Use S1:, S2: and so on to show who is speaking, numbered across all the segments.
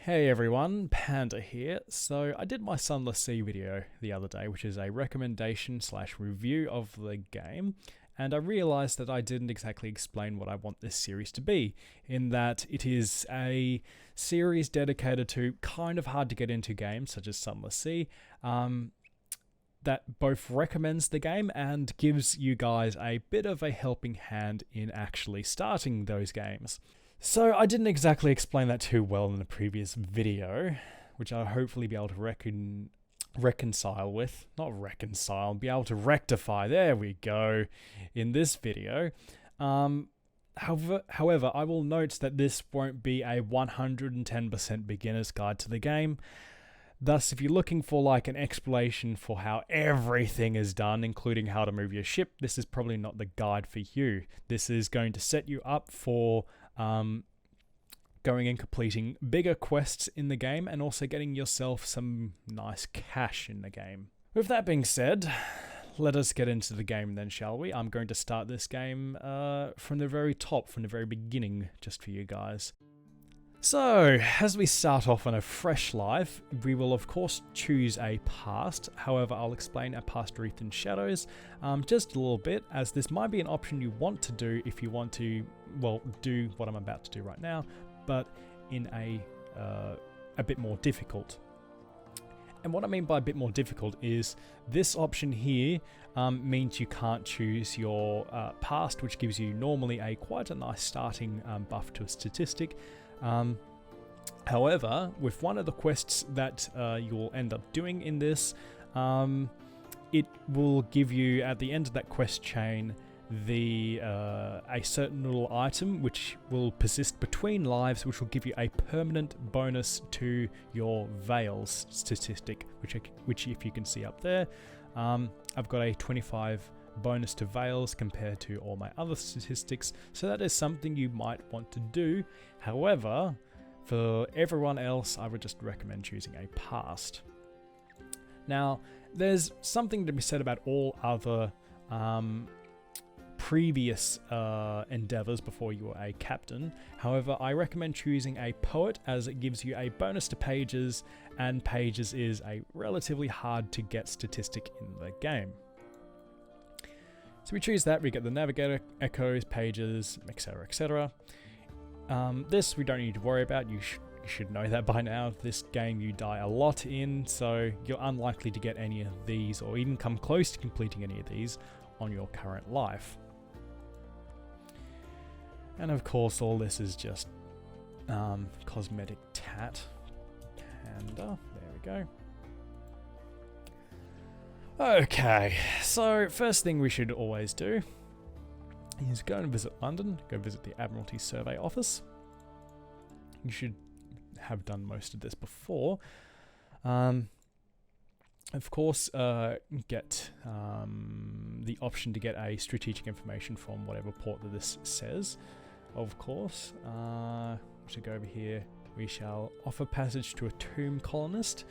S1: Hey everyone, Panda here. So I did my Sunless Sea video the other day, which is a recommendation slash review of the game, and I realized that I didn't exactly explain what I want this series to be, in that it is a series dedicated to kind of hard to get into games such as Sunless Sea, that both recommends the game and gives you guys a bit of a helping hand in actually starting those games. So I didn't exactly explain that too well in the previous video, which I'll hopefully be able to reconcile with. Not reconcile, be able to rectify, there we go, in this video. However, I will note that this won't be a 110% beginner's guide to the game. Thus, if you're looking for like an explanation for how everything is done, including how to move your ship, this is probably not the guide for you. This is going to set you up for going and completing bigger quests in the game and also getting yourself some nice cash in the game. With that being said, let us get into the game then, shall we? I'm going to start this game from the very top, from the very beginning, just for you guys. So, as we start off on a fresh life, we will of course choose a past. However, I'll explain our past Wreath in Shadows just a little bit, as this might be an option you want to do if you want to, well, do what I'm about to do right now, but in a bit more difficult. And what I mean by a bit more difficult is this option here means you can't choose your past, which gives you normally quite a nice starting buff to a statistic. However, with one of the quests that you'll end up doing in this, it will give you, at the end of that quest chain, a certain little item which will persist between lives, which will give you a permanent bonus to your Veils statistic, which if you can see up there, I've got a 25 bonus to Veils compared to all my other statistics, so that is something you might want to do. However, for everyone else, I would just recommend choosing a past. Now, there's something to be said about all other previous endeavors before you were a captain. However, I recommend choosing a poet, as it gives you a bonus to pages, and pages is a relatively hard to get statistic in the game. So we choose that, we get the navigator, echoes, pages, etc, etc. This we don't need to worry about, you should know that by now. This game you die a lot in, so you're unlikely to get any of these or even come close to completing any of these on your current life. And of course all this is just cosmetic tat. And there we go. Okay, so first thing we should always do is go and visit London, go visit the Admiralty Survey Office. You should have done most of this before. Of course, get the option to get a strategic information from whatever port that this says. Of course, we should go over here. We shall offer passage to a tomb colonist.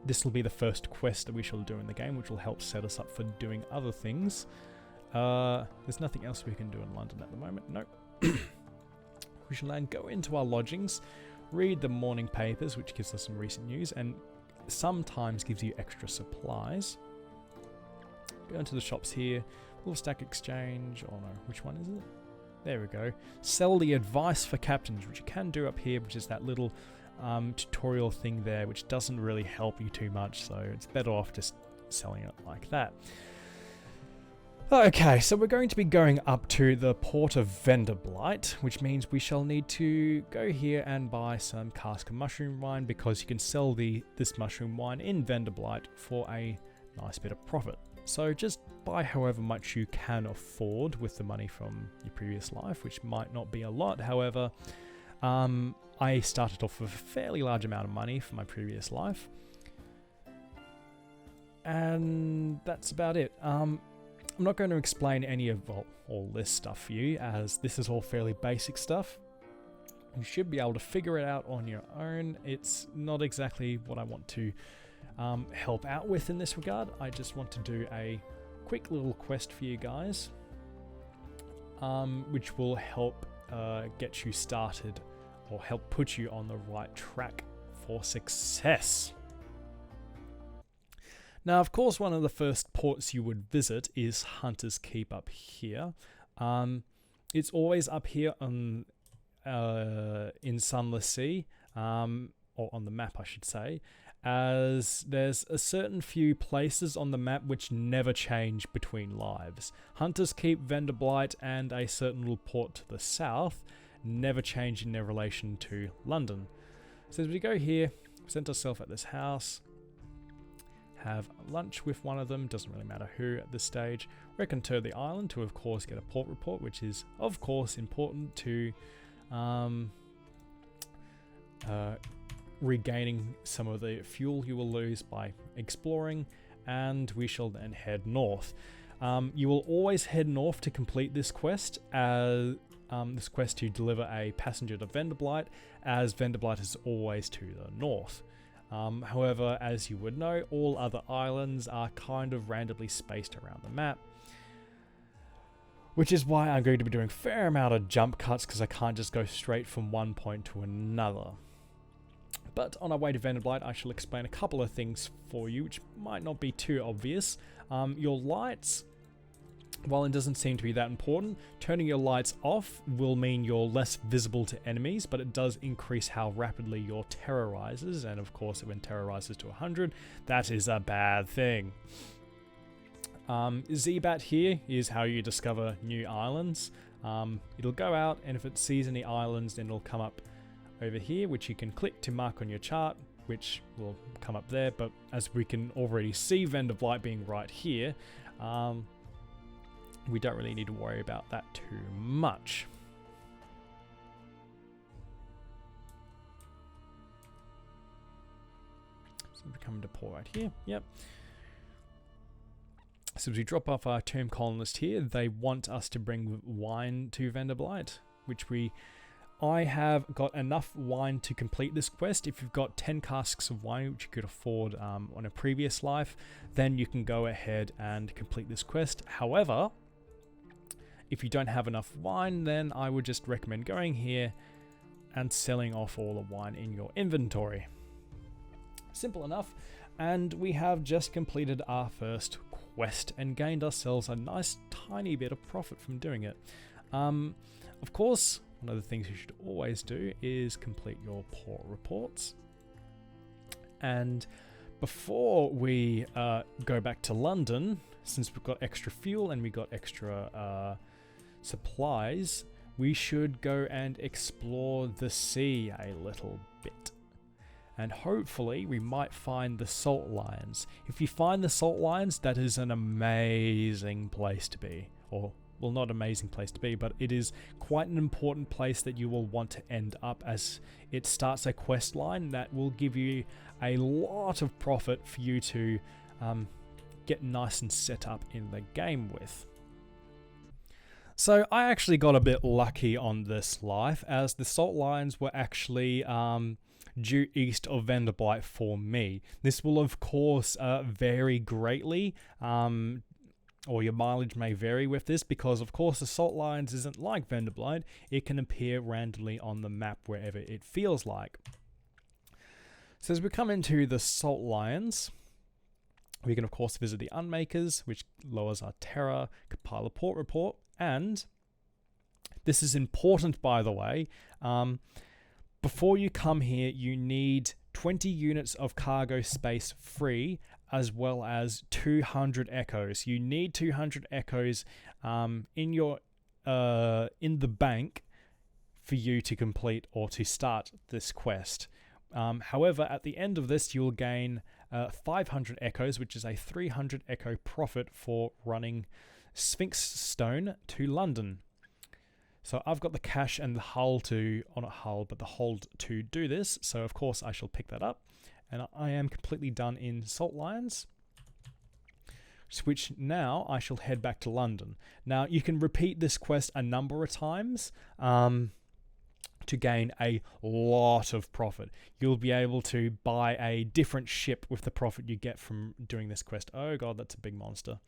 S1: This will be the first quest that we shall do in the game, which will help set us up for doing other things. There's nothing else we can do in London at the moment. Nope. We shall then go into our lodgings, read the morning papers, which gives us some recent news, and sometimes gives you extra supplies. Go into the shops here. Woolstack Exchange. Oh no, which one is it? There we go. Sell the advice for captains, which you can do up here, which is that little tutorial thing there, which doesn't really help you too much, so it's better off just selling it like that. Okay, so we're going to be going up to the port of Venderblight, which means we shall need to go here and buy some cask of mushroom wine, because you can sell this mushroom wine in Venderblight for a nice bit of profit. So just buy however much you can afford with the money from your previous life, which might not be a lot. However, I started off with a fairly large amount of money for my previous life, and that's about it. I'm not going to explain any of all this stuff for you, as this is all fairly basic stuff. You should be able to figure it out on your own. It's not exactly what I want to help out with in this regard. I just want to do a quick little quest for you guys, which will help get you started or help put you on the right track for success. Now, of course, one of the first ports you would visit is Hunter's Keep up here. It's always up here on in Sunless Sea, or on the map, I should say, as there's a certain few places on the map which never change between lives. Hunter's Keep, Venderblight, and a certain little port to the south never change in their relation to London. So as we go here, present ourselves at this house, have lunch with one of them, doesn't really matter who at this stage. Reckon to the island to, of course, get a port report, which is, of course, important to regaining some of the fuel you will lose by exploring, and we shall then head north. You will always head north to complete this quest, to deliver a passenger to Venderblight, as Venderblight is always to the north. However, as you would know, all other islands are kind of randomly spaced around the map, which is why I'm going to be doing a fair amount of jump cuts, because I can't just go straight from one point to another. But on our way to Venderblight, I shall explain a couple of things for you, which might not be too obvious. Your lights, while it doesn't seem to be that important, turning your lights off will mean you're less visible to enemies, but it does increase how rapidly your terror rises, and of course when terror rises to 100, that is a bad thing. Zebat here is how you discover new islands. It'll go out, and if it sees any islands, then it'll come up over here, which you can click to mark on your chart, which will come up there. But as we can already see Venderblight being right here, we don't really need to worry about that too much. So we come to port right here. Yep. So as we drop off our tomb colonist here, they want us to bring wine to Venderblight, which I have got enough wine to complete this quest. If you've got 10 casks of wine, which you could afford on a previous life, then you can go ahead and complete this quest. However, if you don't have enough wine, then I would just recommend going here and selling off all the wine in your inventory. Simple enough. And we have just completed our first quest and gained ourselves a nice tiny bit of profit from doing it. Of course, one of the things you should always do is complete your port reports. And before we go back to London, since we've got extra fuel and we got extra supplies, we should go and explore the sea a little bit. And hopefully we might find the salt lions. If you find the salt lions, that is an amazing place to be. Or, well, not amazing place to be, but it is quite an important place that you will want to end up, as it starts a quest line that will give you a lot of profit for you to get nice and set up in the game with. So I actually got a bit lucky on this life, as the salt lions were actually due east of Venderblight for me. This will of course vary greatly, or your mileage may vary with this, because of course the salt lions isn't like Venderblight. It can appear randomly on the map wherever it feels like. So as we come into the salt lions, we can of course visit the Unmakers, which lowers our terror, compile a port report, and this is important, by the way. Before you come here, you need 20 units of cargo space free, as well as 200 echoes. You need 200 echoes in the bank for you to complete or to start this quest. However, at the end of this, you'll gain 500 echoes, which is a 300 echo profit for running Sphinx Stone to London. So I've got the cash and the hull to, or not hull, but the hold to do this. So of course I shall pick that up. And I am completely done in Salt Lions, which now I shall head back to London. Now you can repeat this quest a number of times to gain a lot of profit. You'll be able to buy a different ship with the profit you get from doing this quest. Oh god, that's a big monster.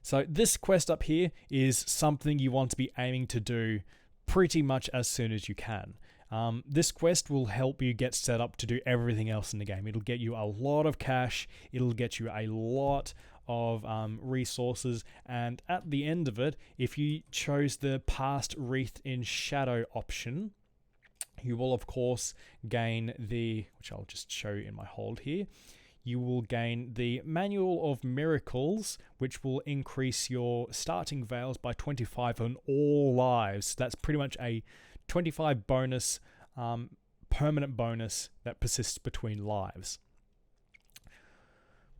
S1: So this quest up here is something you want to be aiming to do pretty much as soon as you can. This quest will help you get set up to do everything else in the game. It'll get you a lot of cash, it'll get you a lot of resources, and at the end of it, if you chose the Past Wreathed in Shadow option, you will of course gain the, which I'll just show you in my hold here, you will gain the Manual of Miracles, which will increase your starting veils by 25 on all lives. That's pretty much a 25 bonus, permanent bonus that persists between lives,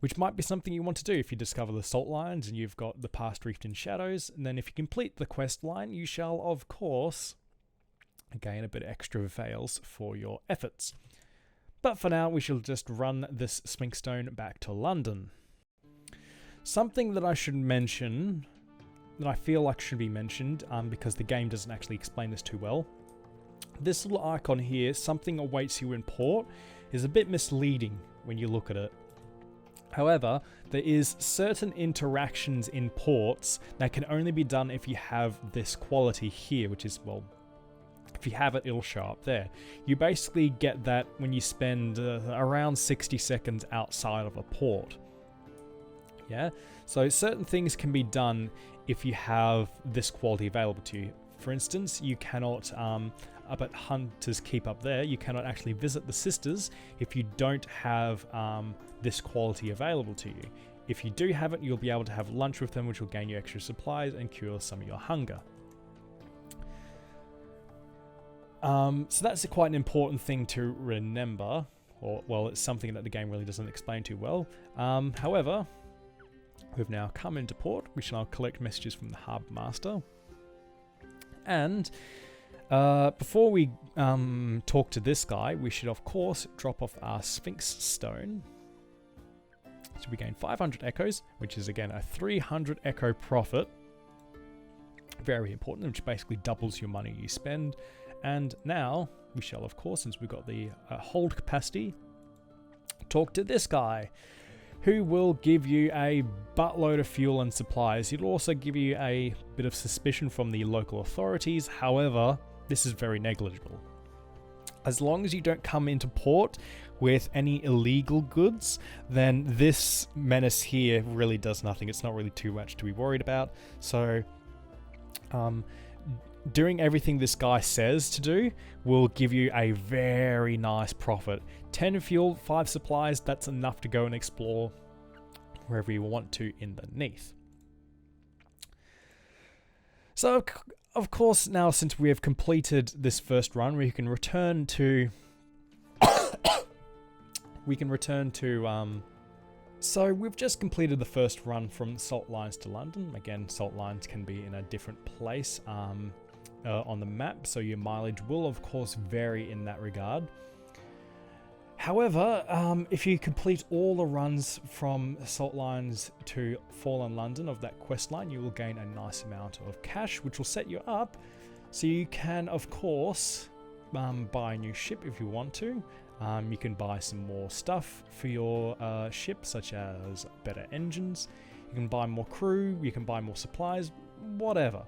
S1: which might be something you want to do if you discover the salt lines and you've got the Past Wreathed in Shadows. And then if you complete the quest line, you shall of course gain a bit of extra veils for your efforts. But for now, we shall just run this Sphinx Stone back to London. Something that I should mention, that I feel like should be mentioned, because the game doesn't actually explain this too well. This little icon here, something awaits you in port, is a bit misleading when you look at it. However, there is certain interactions in ports that can only be done if you have this quality here, which is, well, if you have it, it'll show up there. You basically get that when you spend around 60 seconds outside of a port. Yeah, so certain things can be done if you have this quality available to you. For instance, you cannot, up at Hunter's Keep up there, you cannot actually visit the sisters if you don't have this quality available to you. If you do have it, you'll be able to have lunch with them, which will gain you extra supplies and cure some of your hunger. So that's quite an important thing to remember, or, well, it's something that the game really doesn't explain too well. However, we've now come into port. We shall now collect messages from the Harbour Master. And before we talk to this guy, we should of course drop off our Sphinx Stone. So we gain 500 echoes, which is again a 300 echo profit. Very important, which basically doubles your money you spend. And now we shall of course, since we've got the hold capacity, talk to this guy, who will give you a buttload of fuel and supplies. He'll also give you a bit of suspicion from the local authorities. However, this is very negligible. As long as you don't come into port with any illegal goods, then this menace here really does nothing. It's not really too much to be worried about. So, doing everything this guy says to do will give you a very nice profit. 10 fuel, 5 supplies, that's enough to go and explore wherever you want to in the Neath. So, of course, now since we have completed this first run, we can return to... So we've just completed the first run from Salt Lines to London. Again, Salt Lines can be in a different place on the map, so your mileage will of course vary in that regard. However, if you complete all the runs from Salt Lines to Fallen London of that quest line, you will gain a nice amount of cash, which will set you up so you can of course buy a new ship if you want to. You can buy some more stuff for your ship, such as better engines. You can buy more crew, you can buy more supplies, whatever.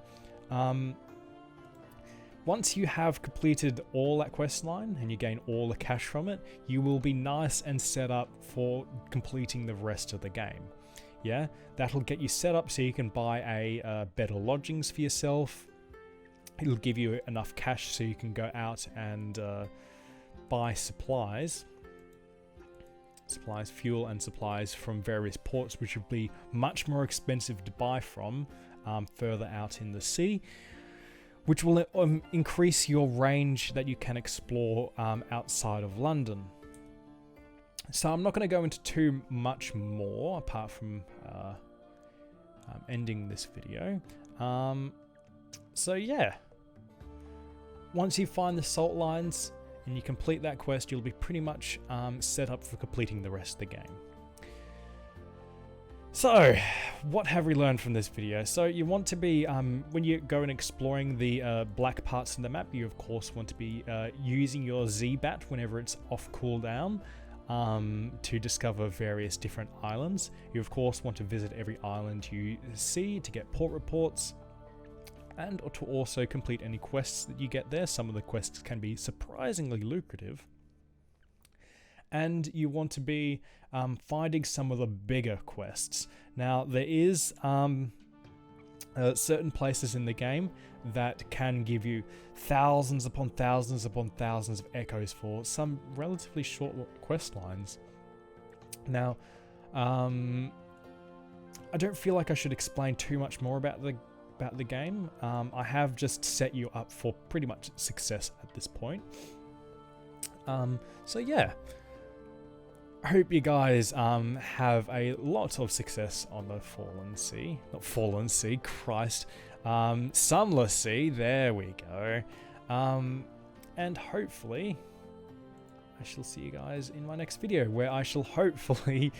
S1: Once you have completed all that quest line and you gain all the cash from it, you will be nice and set up for completing the rest of the game. Yeah, that'll get you set up so you can buy a better lodgings for yourself. It'll give you enough cash so you can go out and buy supplies, fuel and supplies from various ports, which would be much more expensive to buy from further out in the sea, which will increase your range that you can explore outside of London. So I'm not going to go into too much more apart from ending this video. So yeah, once you find the salt lines and you complete that quest, you'll be pretty much set up for completing the rest of the game. So, what have we learned from this video? So you want to be, when you go and exploring the black parts of the map, you of course want to be using your Z-Bat whenever it's off cooldown to discover various different islands. You of course want to visit every island you see to get port reports. and to also complete any quests that you get there. Some of the quests can be surprisingly lucrative. And you want to be finding some of the bigger quests. Now, there is certain places in the game that can give you thousands upon thousands upon thousands of echoes for some relatively short quest lines. Now, I don't feel like I should explain too much more about the game. I have just set you up for pretty much success at this point. So yeah, I hope you guys have a lot of success on the Fallen Sea. Not Fallen Sea, Christ. Sunless Sea, there we go. And hopefully I shall see you guys in my next video, where I shall hopefully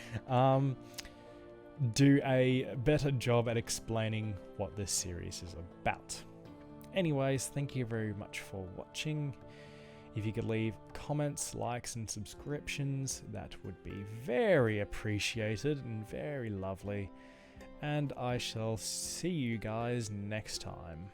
S1: do a better job at explaining what this series is about. Anyways, thank you very much for watching. If you could leave comments, likes, and subscriptions, that would be very appreciated and very lovely. And I shall see you guys next time.